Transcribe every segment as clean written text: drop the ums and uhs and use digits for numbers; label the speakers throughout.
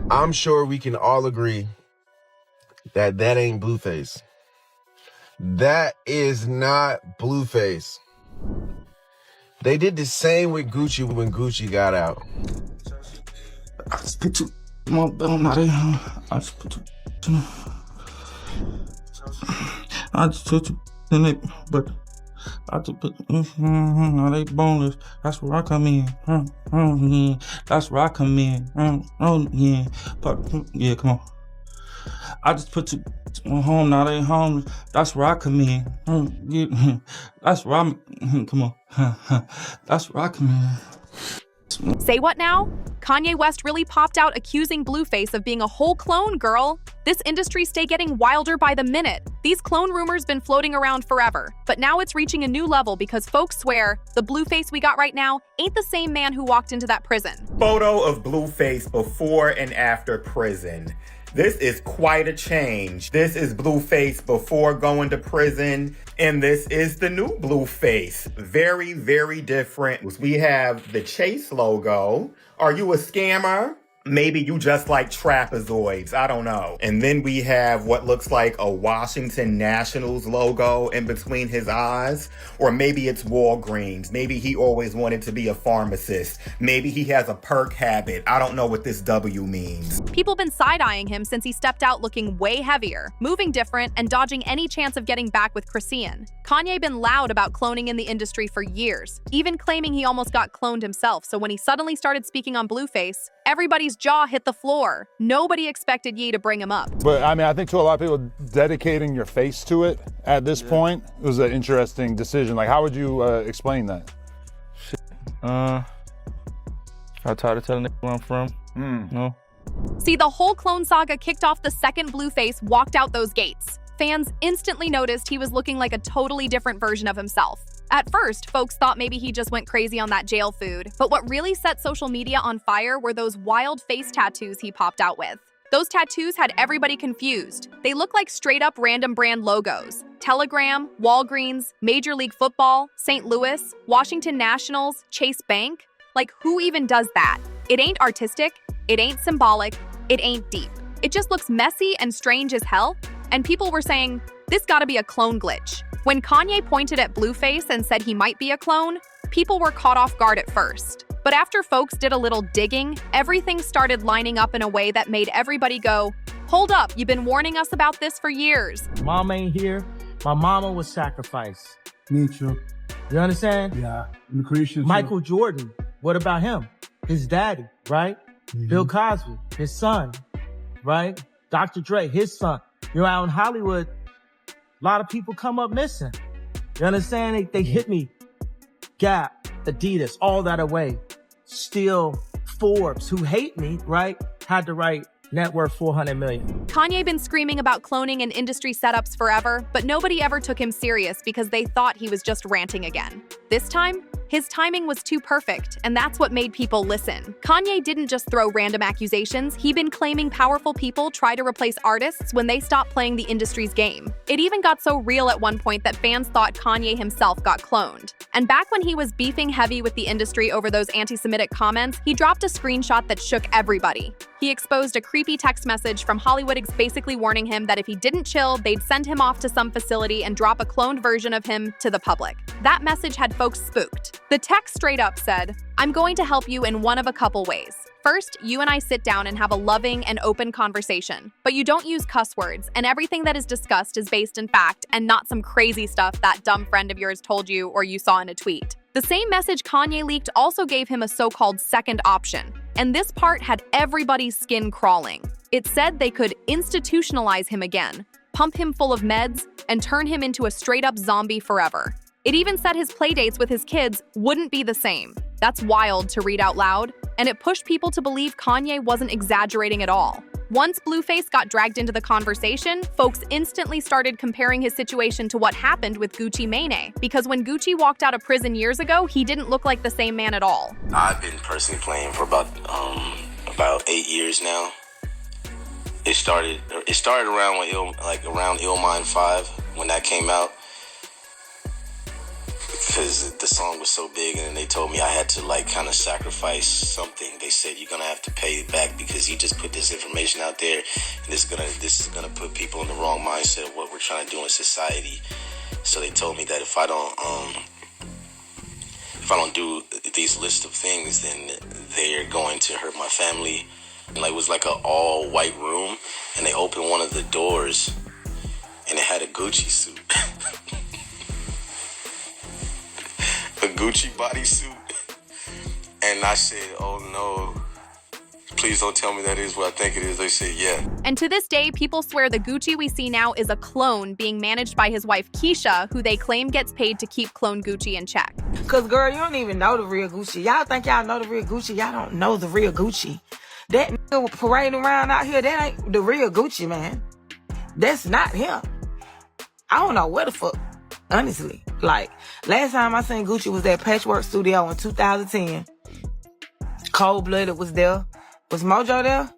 Speaker 1: I'm sure we can all agree that ain't Blueface. That is not Blueface. They did the same with Gucci when Gucci got out.
Speaker 2: I just put two more not in. I just put two. I just took two in it, but I just put now they boneless. That's where I come in. Yeah. That's where I come in. Yeah. But yeah, come on. I just put two home, now they homeless. That's where I come in. Yeah. That's where I'm. Come on. That's where I come in.
Speaker 3: Say what now? Kanye West really popped out accusing Blueface of being a whole clone, girl. This industry stay getting wilder by the minute. These clone rumors been floating around forever, but now it's reaching a new level because folks swear the Blueface we got right now ain't the same man who walked into that prison.
Speaker 4: Photo of Blueface before and after prison. This is quite a change. This is Blueface before going to prison, and this is the new Blueface. Very, very different. We have the Chase logo. Are you a scammer? Maybe you just like trapezoids, I don't know. And then we have what looks like a Washington Nationals logo in between his eyes. Or maybe it's Walgreens. Maybe he always wanted to be a pharmacist. Maybe he has a perk habit. I don't know what this W means.
Speaker 3: People been side-eyeing him since he stepped out looking way heavier, moving different, and dodging any chance of getting back with Chrisean. Kanye been loud about cloning in the industry for years, even claiming he almost got cloned himself. So when he suddenly started speaking on Blueface, everybody's jaw hit the floor. Nobody expected Ye to bring him up.
Speaker 5: But I mean, I think to a lot of people, dedicating your face to it at this point was an interesting decision. Like, how would you explain that?
Speaker 2: I'm tired of telling where I'm from. No.
Speaker 3: See, the whole clone saga kicked off the second Blueface walked out those gates. Fans instantly noticed he was looking like a totally different version of himself. At first, folks thought maybe he just went crazy on that jail food, but what really set social media on fire were those wild face tattoos he popped out with. Those tattoos had everybody confused. They look like straight-up random brand logos. Telegram, Walgreens, Major League Football, St. Louis, Washington Nationals, Chase Bank. Like, who even does that? It ain't artistic, it ain't symbolic, it ain't deep. It just looks messy and strange as hell, and people were saying, this gotta be a clone glitch. When Kanye pointed at Blueface and said he might be a clone, people were caught off guard at first. But after folks did a little digging, everything started lining up in a way that made everybody go, hold up, you've been warning us about this for years.
Speaker 6: Mom ain't here. My mama was sacrificed.
Speaker 7: Me too.
Speaker 6: You understand?
Speaker 7: Yeah, I'm Christian too.
Speaker 6: Michael Jordan, what about him? His daddy, right?
Speaker 7: Mm-hmm.
Speaker 6: Bill Cosby, his son, right? Dr. Dre, his son. You know, out in Hollywood, a lot of people come up missing. You understand? They hit me. Gap, Adidas, all that away. Still, Forbes, who hate me, right? Had to write net worth 400 million.
Speaker 3: Kanye been screaming about cloning and industry setups forever, but nobody ever took him serious because they thought he was just ranting again. This time, his timing was too perfect, and that's what made people listen. Kanye didn't just throw random accusations, he'd been claiming powerful people try to replace artists when they stopped playing the industry's game. It even got so real at one point that fans thought Kanye himself got cloned. And back when he was beefing heavy with the industry over those anti-Semitic comments, he dropped a screenshot that shook everybody. He exposed a creepy text message from Hollywood basically warning him that if he didn't chill, they'd send him off to some facility and drop a cloned version of him to the public. That message had folks spooked. The text straight up said, "I'm going to help you in one of a couple ways. First, you and I sit down and have a loving and open conversation, but you don't use cuss words, and everything that is discussed is based in fact and not some crazy stuff that dumb friend of yours told you or you saw in a tweet." The same message Kanye leaked also gave him a so-called second option, and this part had everybody's skin crawling. It said they could institutionalize him again, pump him full of meds, and turn him into a straight-up zombie forever. It even said his playdates with his kids wouldn't be the same. That's wild to read out loud, and it pushed people to believe Kanye wasn't exaggerating at all. Once Blueface got dragged into the conversation, folks instantly started comparing his situation to what happened with Gucci Mane, because when Gucci walked out of prison years ago, he didn't look like the same man at all.
Speaker 8: I've been personally playing for about 8 years now. It started around around Illmind 5 when that came out. because the song was so big, and they told me I had to like kind of sacrifice something. They said you're gonna have to pay it back because you just put this information out there, and this is gonna put people in the wrong mindset of what we're trying to do in society. So they told me that if I don't do these list of things, then they're going to hurt my family. And like, it was like an all white room, and they opened one of the doors, and it had a Gucci suit. A Gucci bodysuit. And I said, oh no, please don't tell me that is what I think it is. They said, yeah.
Speaker 3: And to this day, people swear the Gucci we see now is a clone being managed by his wife Keisha, who they claim gets paid to keep clone Gucci in check.
Speaker 9: Cause girl, you don't even know the real Gucci. Y'all think y'all know the real Gucci. Y'all don't know the real Gucci. That nigga parading around out here, that ain't the real Gucci, man. That's not him. I don't know where the fuck, honestly. Like, last time I seen Gucci was at Patchwork Studio in 2010. Cold Blooded was there. Was Mojo there?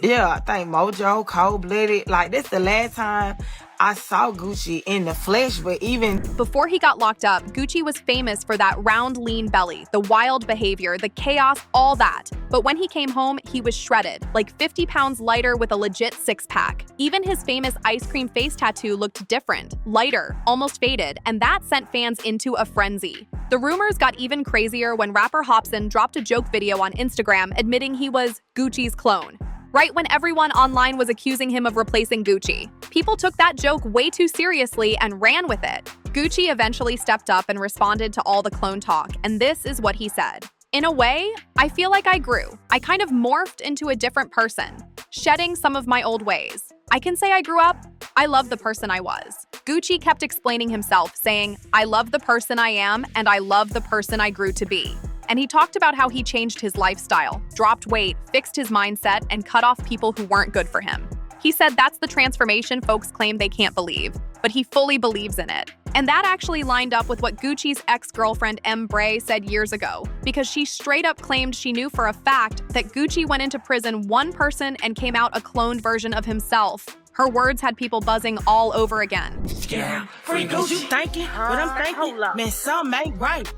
Speaker 9: Yeah, I think Mojo, Cold Blooded. Like, that's the last time I saw Gucci in the flesh, but even
Speaker 3: before he got locked up, Gucci was famous for that round, lean belly, the wild behavior, the chaos, all that. But when he came home, he was shredded, like 50 pounds lighter with a legit six-pack. Even his famous ice cream face tattoo looked different, lighter, almost faded, and that sent fans into a frenzy. The rumors got even crazier when rapper Hopsin dropped a joke video on Instagram admitting he was Gucci's clone. Right when everyone online was accusing him of replacing Gucci. People took that joke way too seriously and ran with it. Gucci eventually stepped up and responded to all the clone talk, and this is what he said. In a way, I feel like I grew. I kind of morphed into a different person, shedding some of my old ways. I can say I grew up. I love the person I was. Gucci kept explaining himself, saying, I love the person I am, and I love the person I grew to be. And he talked about how he changed his lifestyle, dropped weight, fixed his mindset, and cut off people who weren't good for him. He said that's the transformation folks claim they can't believe, but he fully believes in it. And that actually lined up with what Gucci's ex-girlfriend M. Bray said years ago, because she straight up claimed she knew for a fact that Gucci went into prison one person and came out a cloned version of himself. Her words had people buzzing all over again.
Speaker 9: Yeah, free Gucci. You thinking? What I'm thinking? Man, something ain't right.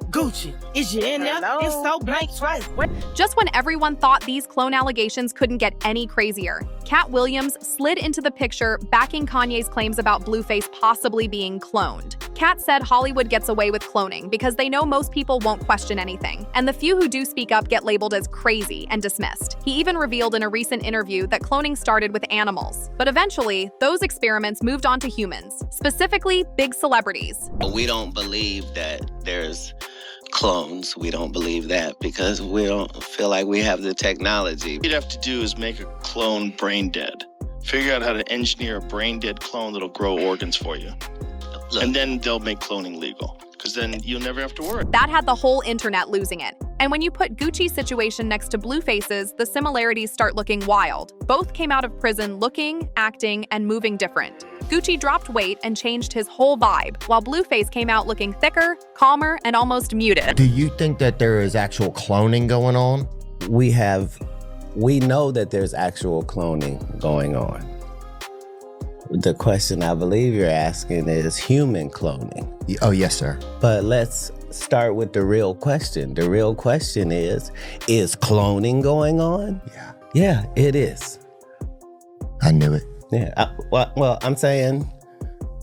Speaker 9: Gucci, is you in there? It's so blank twice.
Speaker 3: Just when everyone thought these clone allegations couldn't get any crazier, Cat Williams slid into the picture, backing Kanye's claims about Blueface possibly being cloned. Cat said Hollywood gets away with cloning because they know most people won't question anything, and the few who do speak up get labeled as crazy and dismissed. He even revealed in a recent interview that cloning started with animals, but eventually, those experiments moved on to humans, specifically big celebrities.
Speaker 10: We don't believe that there's clones. We don't believe that because we don't feel like we have the technology.
Speaker 11: What you'd have to do is make a clone brain dead. Figure out how to engineer a brain dead clone that'll grow organs for you. Look. And then they'll make cloning legal, because then you'll never have to worry.
Speaker 3: That had the whole internet losing it. And when you put Gucci's situation next to Blueface's, the similarities start looking wild. Both came out of prison looking, acting, and moving different. Gucci dropped weight and changed his whole vibe, while Blueface came out looking thicker, calmer, and almost muted.
Speaker 12: Do you think that there is actual cloning going on?
Speaker 13: We know that there's actual cloning going on. The question I believe you're asking is human cloning.
Speaker 12: Oh, yes, sir.
Speaker 13: But let's start with the real question. The real question is cloning going on?
Speaker 12: Yeah.
Speaker 13: Yeah, it is.
Speaker 12: I knew it.
Speaker 13: Yeah, well, I'm saying,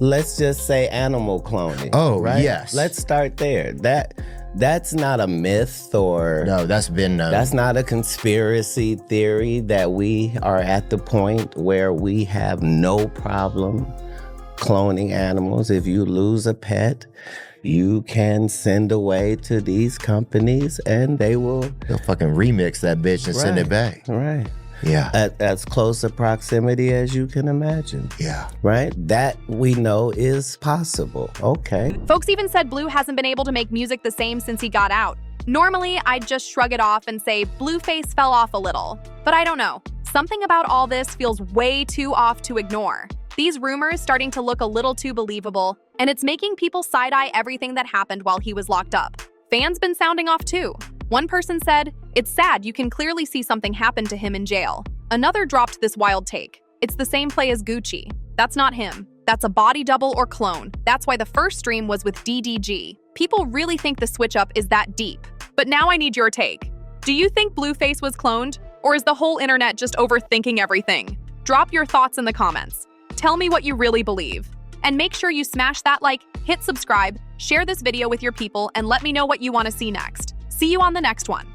Speaker 13: let's just say animal cloning.
Speaker 12: Oh,
Speaker 13: right?
Speaker 12: yes.
Speaker 13: Let's start there. That's not a myth or...
Speaker 12: No, that's been known.
Speaker 13: That's not a conspiracy theory that we are at the point where we have no problem cloning animals. If you lose a pet, you can send away to these companies and they'll
Speaker 12: fucking remix that bitch and send it back.
Speaker 13: Right.
Speaker 12: Yeah.
Speaker 13: At as close a proximity as you can imagine.
Speaker 12: Yeah.
Speaker 13: Right? That we know is possible. Okay.
Speaker 3: Folks even said Blue hasn't been able to make music the same since he got out. Normally, I'd just shrug it off and say Blueface fell off a little. But I don't know. Something about all this feels way too off to ignore. These rumors starting to look a little too believable, and it's making people side-eye everything that happened while he was locked up. Fans been sounding off too. One person said, "It's sad, you can clearly see something happen to him in jail." Another dropped this wild take. "It's the same play as Gucci. That's not him." That's a body double or clone. That's why the first stream was with DDG. People really think the switch up is that deep. But now I need your take. Do you think Blueface was cloned? Or is the whole internet just overthinking everything? Drop your thoughts in the comments. Tell me what you really believe. And make sure you smash that like, hit subscribe, share this video with your people, and let me know what you want to see next. See you on the next one.